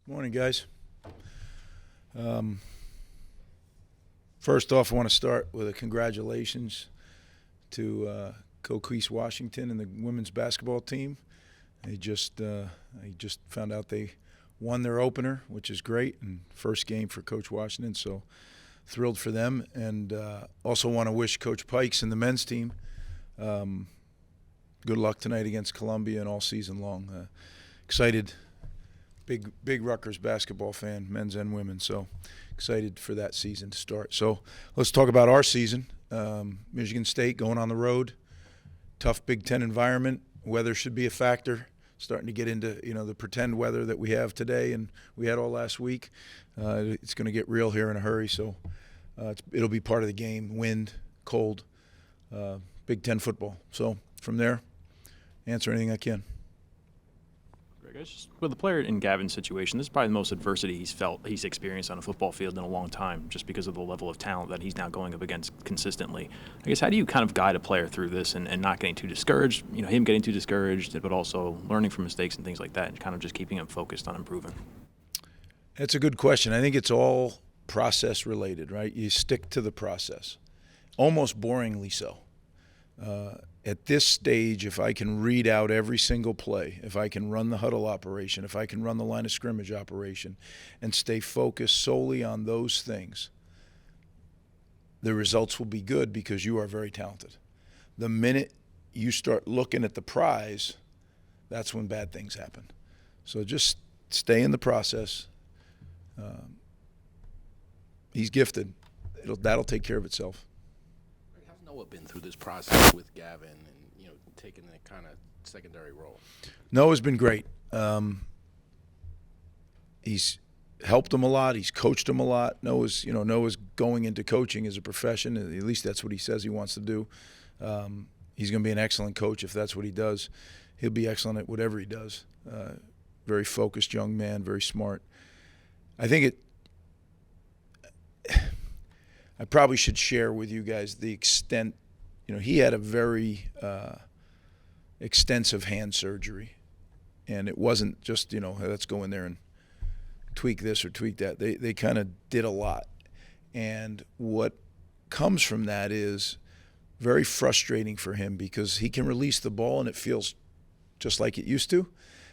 Morning, guys. Um, First off, I want to start with a congratulations to Coquise Washington and the women's basketball team. I just found out they won their opener, which is great, and first game for Coach Washington. So thrilled for them, and also want to wish Coach Pikes and the men's team um, good luck tonight against Columbia and all season long. Excited. Big Rutgers basketball fan, men's and women. So excited for that season to start. So let's talk about our season. Michigan State going on the road, tough Big Ten environment. Weather should be a factor. Starting to get into the pretend weather that we have today and we had all last week. It's going to get real here in a hurry. So it'll be part of the game. Wind, cold, Big Ten football. So from there, answer anything I can. Just with the player in Gavin's situation, this is probably the most adversity he's experienced on a football field in a long time, just because of the level of talent that he's now going up against consistently. I guess, how do you kind of guide a player through this and not getting too discouraged, him getting too discouraged, but also learning from mistakes and things like that, and kind of just keeping him focused on improving? That's a good question. I think it's all process related, right? You stick to the process, almost boringly so. At this stage, if I can read out every single play, if I can run the huddle operation, if I can run the line of scrimmage operation, and stay focused solely on those things, the results will be good because you are very talented. The minute you start looking at the prize, that's when bad things happen. So just stay in the process. He's gifted. That'll take care of itself. How's Noah been through this process with Gavin and taking that kind of secondary role? Noah's been great. He's helped him a lot. He's coached him a lot. Noah's going into coaching as a profession. At least that's what he says he wants to do. He's going to be an excellent coach if that's what he does. He'll be excellent at whatever he does. Very focused young man, very smart. I think I probably should share with you guys the extent. He had a very extensive hand surgery, and it wasn't just hey, let's go in there and tweak this or tweak that. They kind of did a lot, and what comes from that is very frustrating for him because he can release the ball and it feels just like it used to,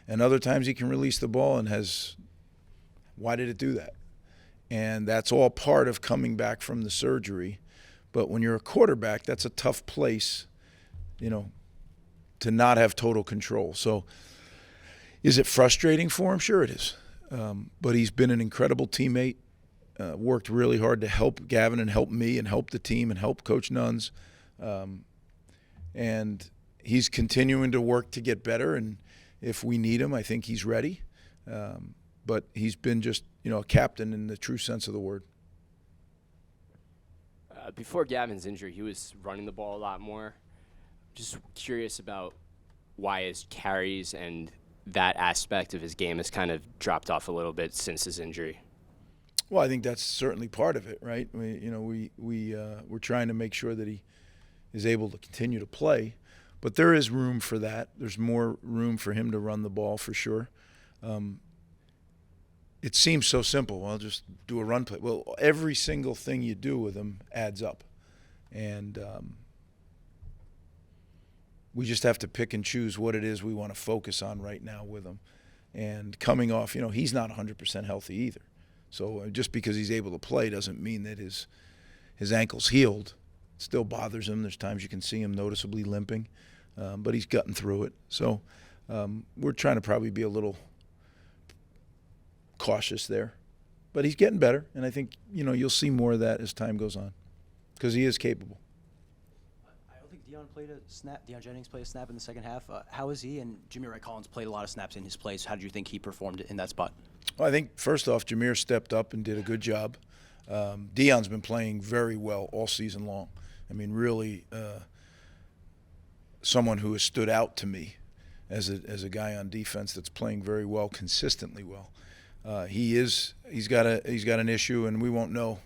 and other times he can release the ball and why did it do that? And that's all part of coming back from the surgery. But when you're a quarterback, that's a tough place, to not have total control. So is it frustrating for him? Sure it is. But he's been an incredible teammate, worked really hard to help Gavin and help me and help the team and help Coach Nuns. And he's continuing to work to get better. And if we need him, I think he's ready. But he's been just, a captain in the true sense of the word. Before Gavin's injury, he was running the ball a lot more. Just curious about why his carries and that aspect of his game has kind of dropped off a little bit since his injury. Well, I think that's certainly part of it, right? We're trying to make sure that he is able to continue to play, but there is room for that. There's more room for him to run the ball for sure. It seems so simple. Well, just do a run play. Well, every single thing you do with him adds up. And we just have to pick and choose what it is we want to focus on right now with him. And coming off, he's not 100% healthy either. So just because he's able to play doesn't mean that his ankle's healed. It still bothers him. There's times you can see him noticeably limping, but he's gotten through it. So we're trying to probably be a little cautious there, but he's getting better, and I think you'll see more of that as time goes on because he is capable. I don't think Deion Jennings played a snap in the second half. How is he? And Jameer Wright Collins played a lot of snaps in his place. How did you think he performed in that spot? Well, I think first off, Jameer stepped up and did a good job. Deion's been playing very well all season long. I mean, really, someone who has stood out to me as a guy on defense that's playing very well, consistently well. He's got an issue, and we won't know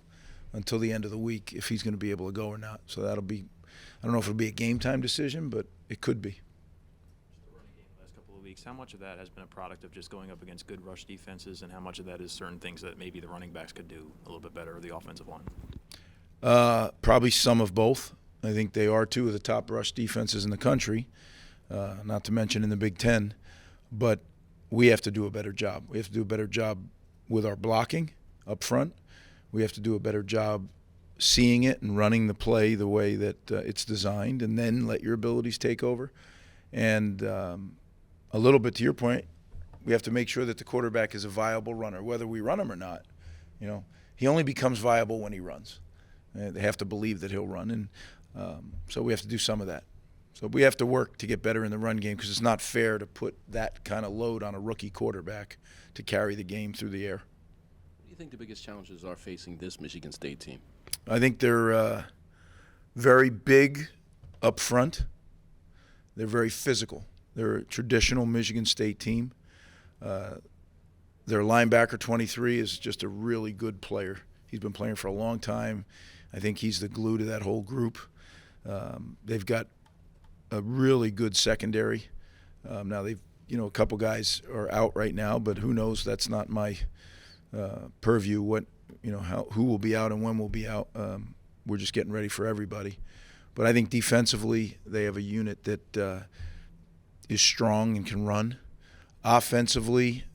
until the end of the week if he's going to be able to go or not. So that'll be, I don't know if it'll be a game time decision, but it could be. The running game the last couple of weeks weeks. How much of that has been a product of just going up against good rush defenses, and how much of that is certain things that maybe the running backs could do a little bit better, or the offensive line? Probably some of both. I think they are two of the top rush defenses in the country, not to mention in the Big Ten. But we have to do a better job. We have to do a better job with our blocking up front. We have to do a better job seeing it and running the play the way that it's designed, and then let your abilities take over. And a little bit to your point, we have to make sure that the quarterback is a viable runner, whether we run him or not. You know, he only becomes viable when he runs. They have to believe that he'll run, and so we have to do some of that. So we have to work to get better in the run game, because it's not fair to put that kind of load on a rookie quarterback to carry the game through the air. What do you think the biggest challenges are facing this Michigan State team? I think they're very big up front. They're very physical. They're a traditional Michigan State team. Their linebacker, 23, is just a really good player. He's been playing for a long time. I think he's the glue to that whole group. They've got a really good secondary. Now a couple guys are out right now, but who knows? That's not my purview. Who will be out and when will be out. We're just getting ready for everybody. But I think defensively they have a unit that is strong and can run. Offensively,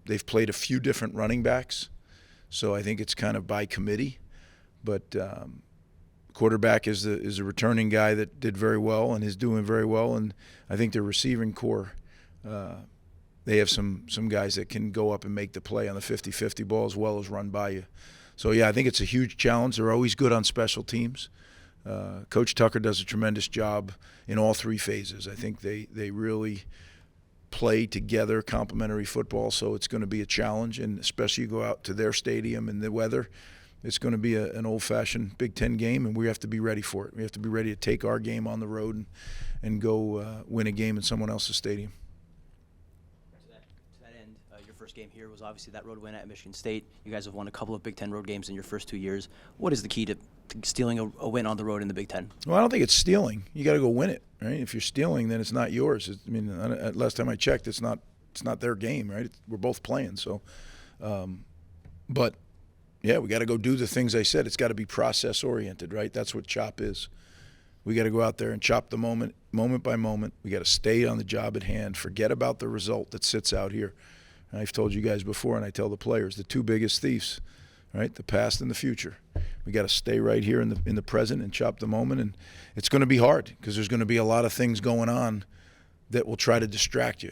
they've played a few different running backs, so I think it's kind of by committee. But quarterback is a returning guy that did very well and is doing very well, and I think their receiving core, they have some guys that can go up and make the play on the 50-50 ball as well as run by you. So, yeah, I think it's a huge challenge. They're always good on special teams. Coach Tucker does a tremendous job in all three phases. I think they really play together complementary football, so it's going to be a challenge, and especially you go out to their stadium and the weather. It's going to be an old-fashioned Big Ten game, and we have to be ready for it. We have to be ready to take our game on the road and go win a game in someone else's stadium. To that end, your first game here was obviously that road win at Michigan State. You guys have won a couple of Big Ten road games in your first 2 years. What is the key to stealing a win on the road in the Big Ten? Well, I don't think it's stealing. You got to go win it, right? If you're stealing, then it's not yours. Last time I checked, it's not their game, right? We're both playing, so. But. Yeah, we got to go do the things I said. It's got to be process-oriented, right? That's what CHOP is. We got to go out there and chop the moment by moment. We got to stay on the job at hand. Forget about the result that sits out here. And I've told you guys before, and I tell the players, the two biggest thieves, right? The past and the future. We got to stay right here in the present and chop the moment. And it's going to be hard because there's going to be a lot of things going on that will try to distract you.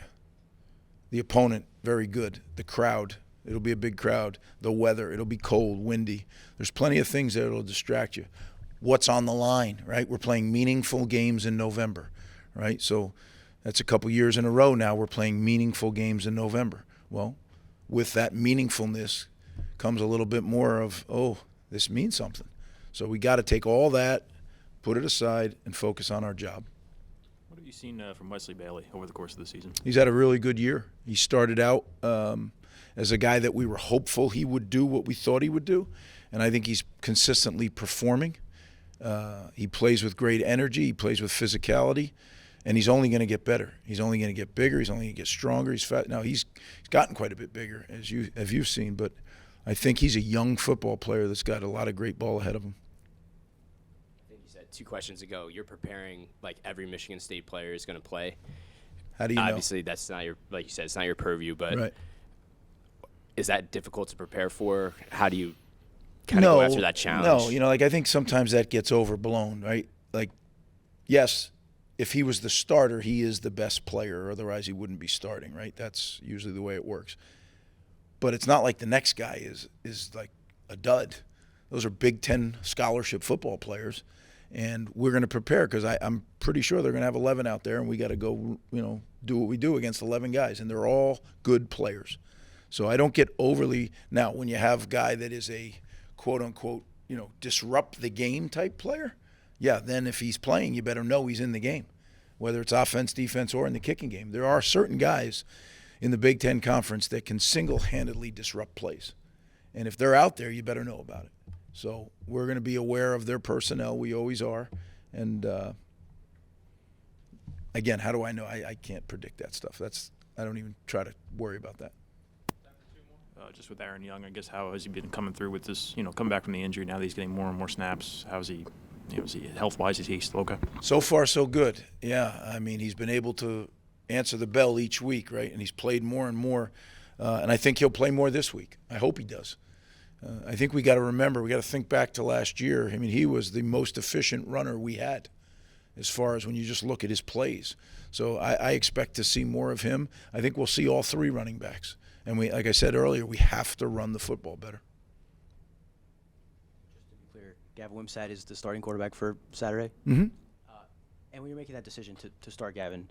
The opponent, very good. The crowd. It'll be a big crowd. The weather, it'll be cold, windy. There's plenty of things that will distract you. What's on the line, right? We're playing meaningful games in November, right? So that's a couple years in a row now we're playing meaningful games in November. Well, with that meaningfulness comes a little bit more of, oh, this means something. So we got to take all that, put it aside, and focus on our job. What have you seen from Wesley Bailey over the course of the season? He's had a really good year. He started out as a guy that we were hopeful he would do what we thought he would do, and I think he's consistently performing. He plays with great energy. He plays with physicality, and he's only going to get better. He's only going to get bigger. He's only going to get stronger. He's fat. Now he's gotten quite a bit bigger, as you've seen, but I think he's a young football player that's got a lot of great ball ahead of him. I think you said 2 questions ago, you're preparing like every Michigan State player is going to play. How do you know? Obviously, that's not your, like you said, it's not your purview, but Right. is that difficult to prepare for? How do you kind of go after that challenge? No, I think sometimes that gets overblown, right? Like, yes, if he was the starter, he is the best player, otherwise he wouldn't be starting, right? That's usually the way it works. But it's not like the next guy is like a dud. Those are Big Ten scholarship football players, and we're going to prepare because I'm pretty sure they're going to have 11 out there, and we got to go, do what we do against 11 guys, and they're all good players. So I don't get overly – now, when you have a guy that is a quote-unquote, disrupt the game type player, yeah, then if he's playing, you better know he's in the game, whether it's offense, defense, or in the kicking game. There are certain guys in the Big Ten Conference that can single-handedly disrupt plays. And if they're out there, you better know about it. So we're going to be aware of their personnel. We always are. And, again, how do I know? I can't predict that stuff. I don't even try to worry about that. Just with Aaron Young, I guess, how has he been coming through with this, coming back from the injury? Now that he's getting more and more snaps, how's he, is he health-wise, is he still okay? So far, so good. Yeah, I mean, he's been able to answer the bell each week, right? And he's played more and more. And I think he'll play more this week. I hope he does. I think we got to remember, we got to think back to last year. I mean, he was the most efficient runner we had as far as when you just look at his plays. So I expect to see more of him. I think we'll see all three running backs. And we, like I said earlier, we have to run the football better. Just to be clear, Gavin Wimsatt is the starting quarterback for Saturday. Mm-hmm. And when you're making that decision to start Gavin,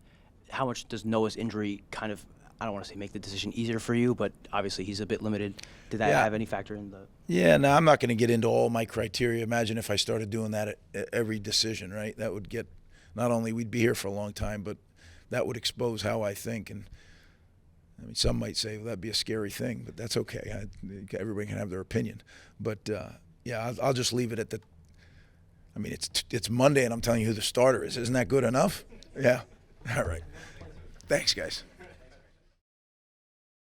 how much does Noah's injury kind of, I don't want to say make the decision easier for you, but obviously he's a bit limited. Did that have any factor in the? Yeah, no, I'm not going to get into all my criteria. Imagine if I started doing that at every decision, right? That would get, not only we'd be here for a long time, but that would expose how I think. And I mean, some might say, well, that'd be a scary thing, but that's okay. Everybody can have their opinion. But, yeah, I'll just leave it at that. I mean, it's Monday, and I'm telling you who the starter is. Isn't that good enough? Yeah. All right. Thanks, guys.